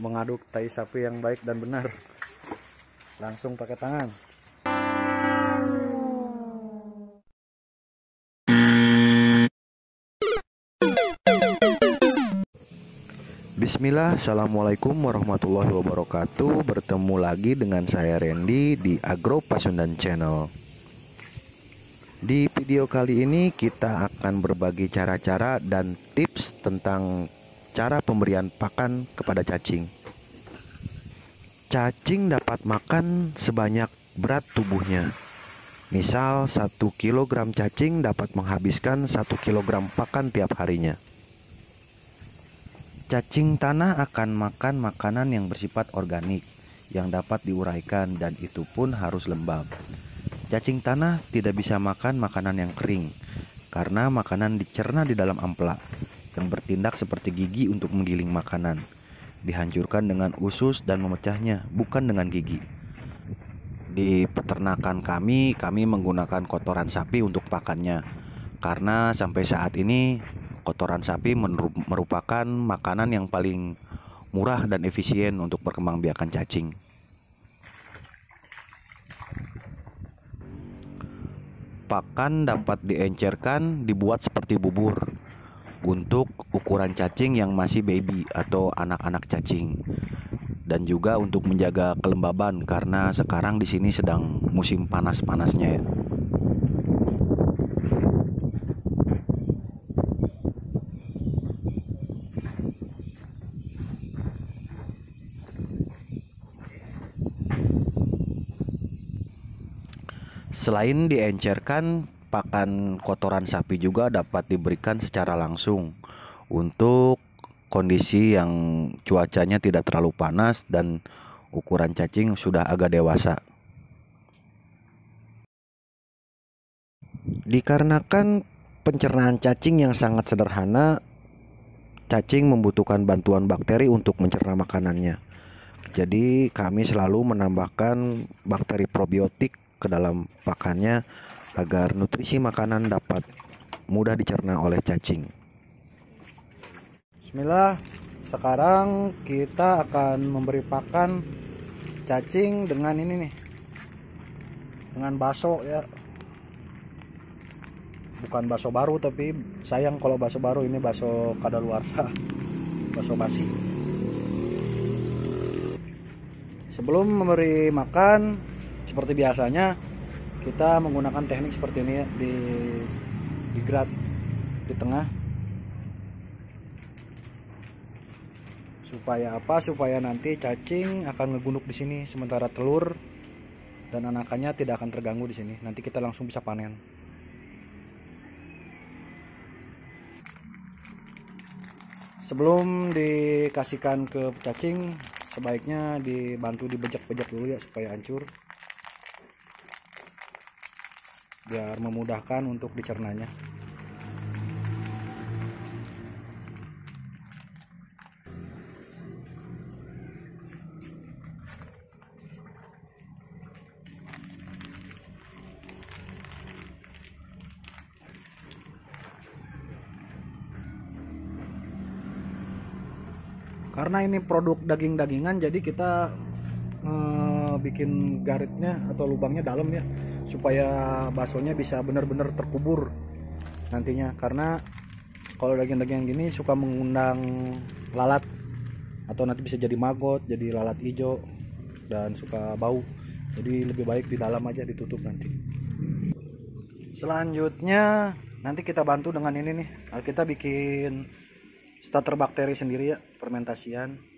mengaduk tai sapi yang baik dan benar. Langsung pakai tangan. Bismillah, assalamualaikum warahmatullahi wabarakatuh. Bertemu lagi dengan saya Randy di Agro Pasundan Channel. Di video kali ini kita akan berbagi cara-cara dan tips tentang cara pemberian pakan kepada cacing. Cacing dapat makan sebanyak berat tubuhnya. Misal 1 kg cacing dapat menghabiskan 1 kg pakan tiap harinya. Cacing tanah akan makan makanan yang bersifat organik yang dapat diuraikan dan itu pun harus lembab. Cacing tanah tidak bisa makan makanan yang kering karena makanan dicerna di dalam ampela dan bertindak seperti gigi untuk menggiling makanan. Dihancurkan dengan usus dan memecahnya, bukan dengan gigi. Di peternakan kami menggunakan kotoran sapi untuk pakannya karena sampai saat ini kotoran sapi merupakan makanan yang paling murah dan efisien untuk perkembangbiakan cacing. Pakan dapat diencerkan dibuat seperti bubur untuk ukuran cacing yang masih baby atau anak-anak cacing. Dan juga untuk menjaga kelembaban karena sekarang di sini sedang musim panas-panasnya ya. Selain diencerkan, pakan kotoran sapi juga dapat diberikan secara langsung untuk kondisi yang cuacanya tidak terlalu panas dan ukuran cacing sudah agak dewasa. Dikarenakan pencernaan cacing yang sangat sederhana, cacing membutuhkan bantuan bakteri untuk mencerna makanannya. Jadi kami selalu menambahkan bakteri probiotik ke dalam pakannya agar nutrisi makanan dapat mudah dicerna oleh cacing. Bismillah, sekarang kita akan memberi pakan cacing dengan ini nih, dengan bakso ya. Bukan bakso baru, tapi sayang kalau bakso baru, ini bakso kadaluarsa, bakso basi. Sebelum memberi makan, seperti biasanya kita menggunakan teknik seperti ini ya, di grat di tengah. Supaya apa? Supaya nanti cacing akan ngegunduk di sini, sementara telur dan anakannya tidak akan terganggu di sini. Nanti kita langsung bisa panen. Sebelum dikasihkan ke cacing, sebaiknya dibantu dibejek-bejek dulu ya supaya hancur, biar memudahkan untuk dicernanya. Karena ini produk daging-dagingan, jadi kita bikin garitnya atau lubangnya dalam ya, supaya baksonya bisa benar-benar terkubur nantinya. Karena kalau daging-daging gini suka mengundang lalat atau nanti bisa jadi maggot, jadi lalat hijau dan suka bau. Jadi lebih baik di dalam aja, ditutup nanti. Selanjutnya nanti kita bantu dengan ini nih, kita bikin starter bakteri sendiri ya, fermentasian.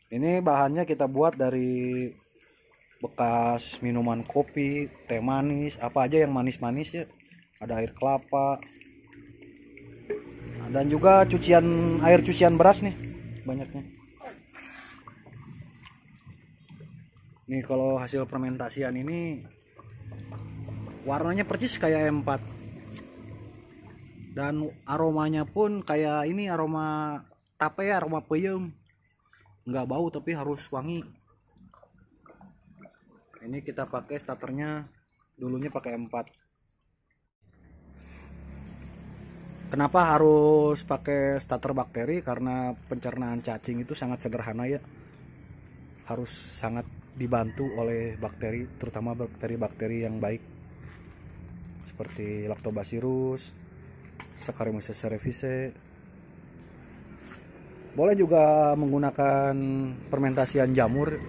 Ini bahannya kita buat dari bekas minuman kopi, teh manis, apa aja yang manis-manis ya. Ada air kelapa, dan juga air cucian beras nih banyaknya. Nih kalau hasil fermentasian ini warnanya percis kayak M4. Dan aromanya pun kayak ini, aroma tape ya, aroma peyem. Nggak bau tapi harus wangi. Ini kita pakai starternya, dulunya pakai M4. Kenapa harus pakai starter bakteri? Karena pencernaan cacing itu sangat sederhana ya. Harus sangat dibantu oleh bakteri, terutama bakteri-bakteri yang baik seperti Lactobacillus, Saccharomyces cerevisiae. Boleh juga menggunakan fermentasian jamur.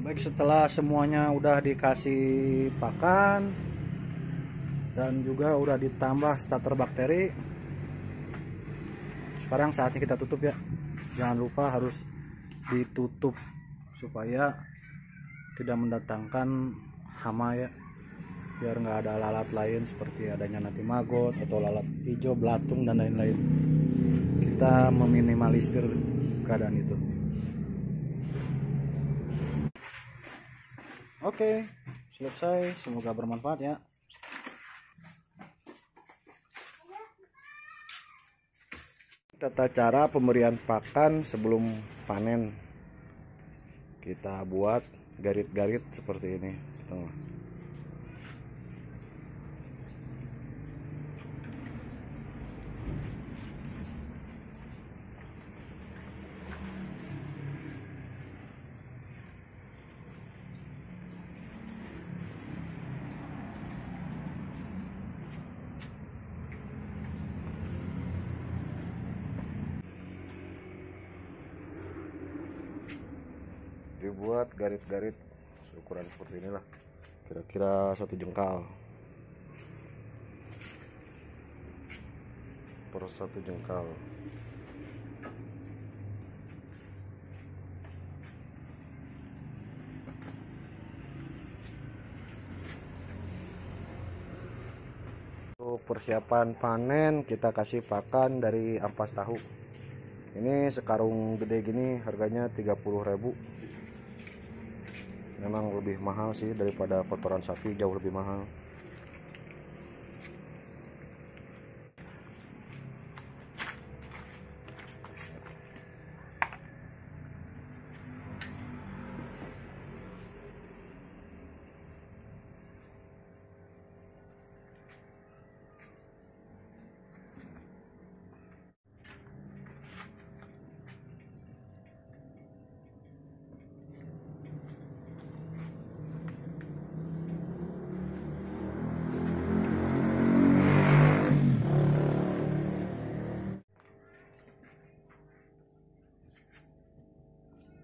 Baik, setelah semuanya udah dikasih pakan dan juga udah ditambah starter bakteri, sekarang saatnya kita tutup ya. Jangan lupa harus ditutup supaya tidak mendatangkan hama ya, biar nggak ada lalat lain seperti adanya nanti maggot atau lalat hijau, belatung dan lain-lain. Kita meminimalisir keadaan itu. Oke, selesai. Semoga bermanfaat ya. Tata cara pemberian pakan sebelum panen. Kita buat garit-garit seperti ini di tengah. Dibuat garit-garit ukuran seperti inilah, kira-kira 1 jengkal per 1 jengkal. Untuk persiapan panen kita kasih pakan dari ampas tahu. Ini sekarung gede gini harganya 30.000. Memang lebih mahal sih daripada kotoran sapi, jauh lebih mahal.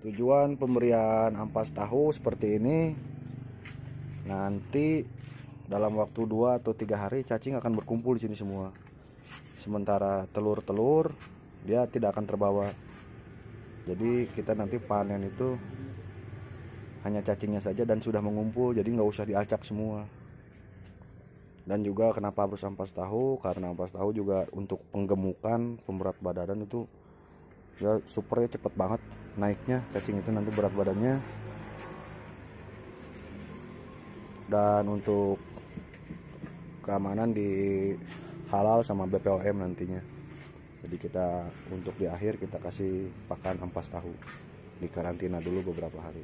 Tujuan pemberian ampas tahu seperti ini, nanti dalam waktu 2 atau 3 hari cacing akan berkumpul di sini semua. Sementara telur-telur dia tidak akan terbawa. Jadi kita nanti panen itu hanya cacingnya saja dan sudah mengumpul, jadi nggak usah diacak semua. Dan juga kenapa harus ampas tahu? Karena ampas tahu juga untuk penggemukan, pemberat badan itu ya, supernya cepet banget naiknya cacing itu nanti berat badannya. Dan untuk keamanan di halal sama BPOM nantinya. Jadi kita untuk di akhir kita kasih pakan ampas tahu, di karantina dulu beberapa hari.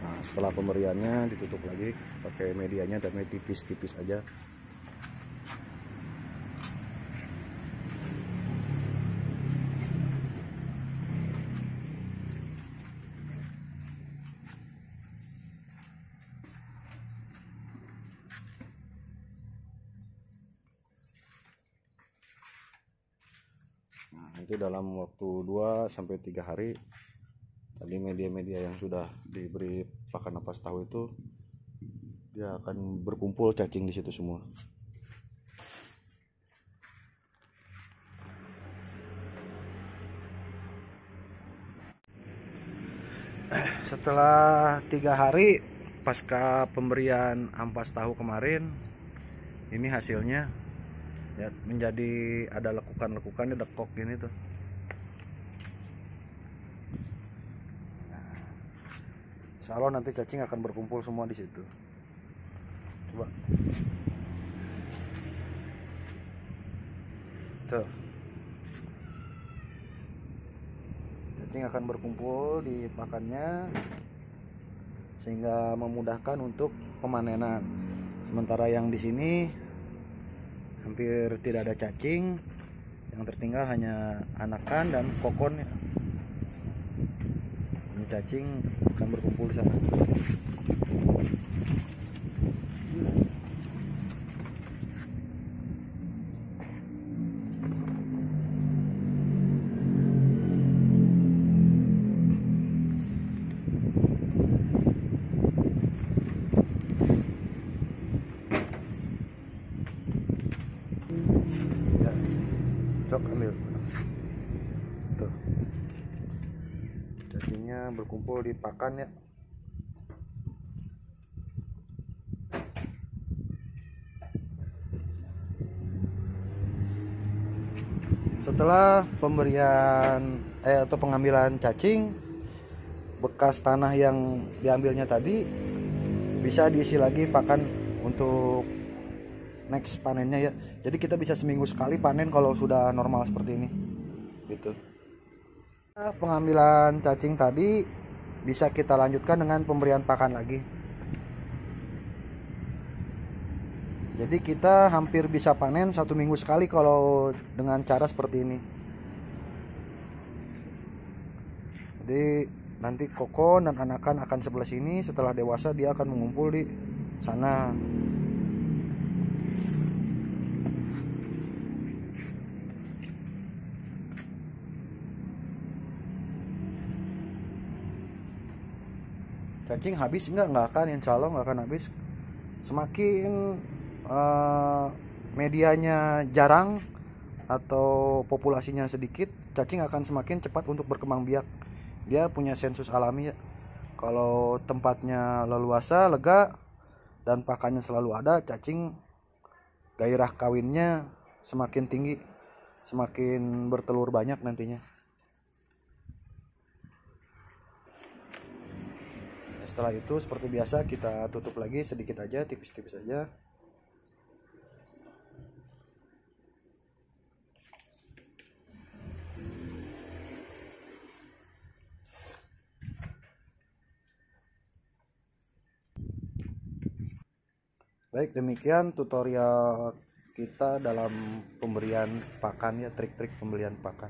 Nah, setelah pemberiannya ditutup lagi pakai medianya, tapi tipis-tipis aja. Nah, nanti dalam waktu 2 sampai 3 hari tadi media-media yang sudah diberi pakan ampas tahu itu dia akan berkumpul cacing di situ semua. Setelah 3 hari pasca pemberian ampas tahu kemarin, ini hasilnya ya, menjadi ada lekukan-lekukan di dekok gini tuh. Insya Allah nanti cacing akan berkumpul semua di situ. Coba. Tuh. Cacing akan berkumpul di pakannya sehingga memudahkan untuk pemanenan. Sementara yang di sini hampir tidak ada cacing, yang tertinggal hanya anakan dan kokon. Ini cacing akan berkumpul di sana. Ya, cok ambil. Tuh. Cacingnya berkumpul di pakan ya. Setelah pemberian atau pengambilan cacing, bekas tanah yang diambilnya tadi bisa diisi lagi pakan untuk next panennya ya. Jadi kita bisa seminggu sekali panen kalau sudah normal seperti ini gitu. Pengambilan cacing tadi bisa kita lanjutkan dengan pemberian pakan lagi. Jadi kita hampir bisa panen 1 minggu sekali kalau dengan cara seperti ini. Jadi nanti kokon dan anakan akan sebelah sini, setelah dewasa dia akan mengumpul di sana. Cacing habis nggak akan, insya Allah nggak akan habis. Semakin medianya jarang atau populasinya sedikit, cacing akan semakin cepat untuk berkembang biak. Dia punya sensus alami ya. Kalau tempatnya leluasa, lega, dan pakannya selalu ada, cacing gairah kawinnya semakin tinggi, semakin bertelur banyak nantinya. Setelah itu seperti biasa kita tutup lagi sedikit aja, tipis-tipis aja. Baik, demikian tutorial kita dalam pemberian pakan ya, trik-trik pemberian pakan.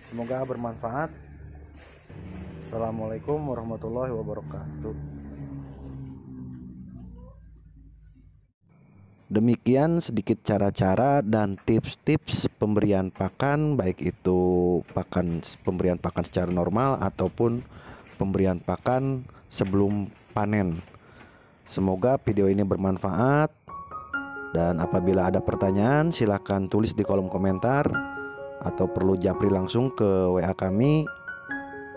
Semoga bermanfaat. Assalamualaikum warahmatullahi wabarakatuh. Demikian sedikit cara-cara dan tips-tips pemberian pakan, baik itu pemberian pakan secara normal ataupun pemberian pakan sebelum panen. Semoga video ini bermanfaat, dan apabila ada pertanyaan silahkan tulis di kolom komentar atau perlu japri langsung ke WA kami.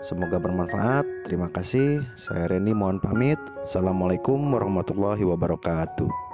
Semoga bermanfaat. Terima kasih. Saya Randy mohon pamit. Assalamualaikum warahmatullahi wabarakatuh.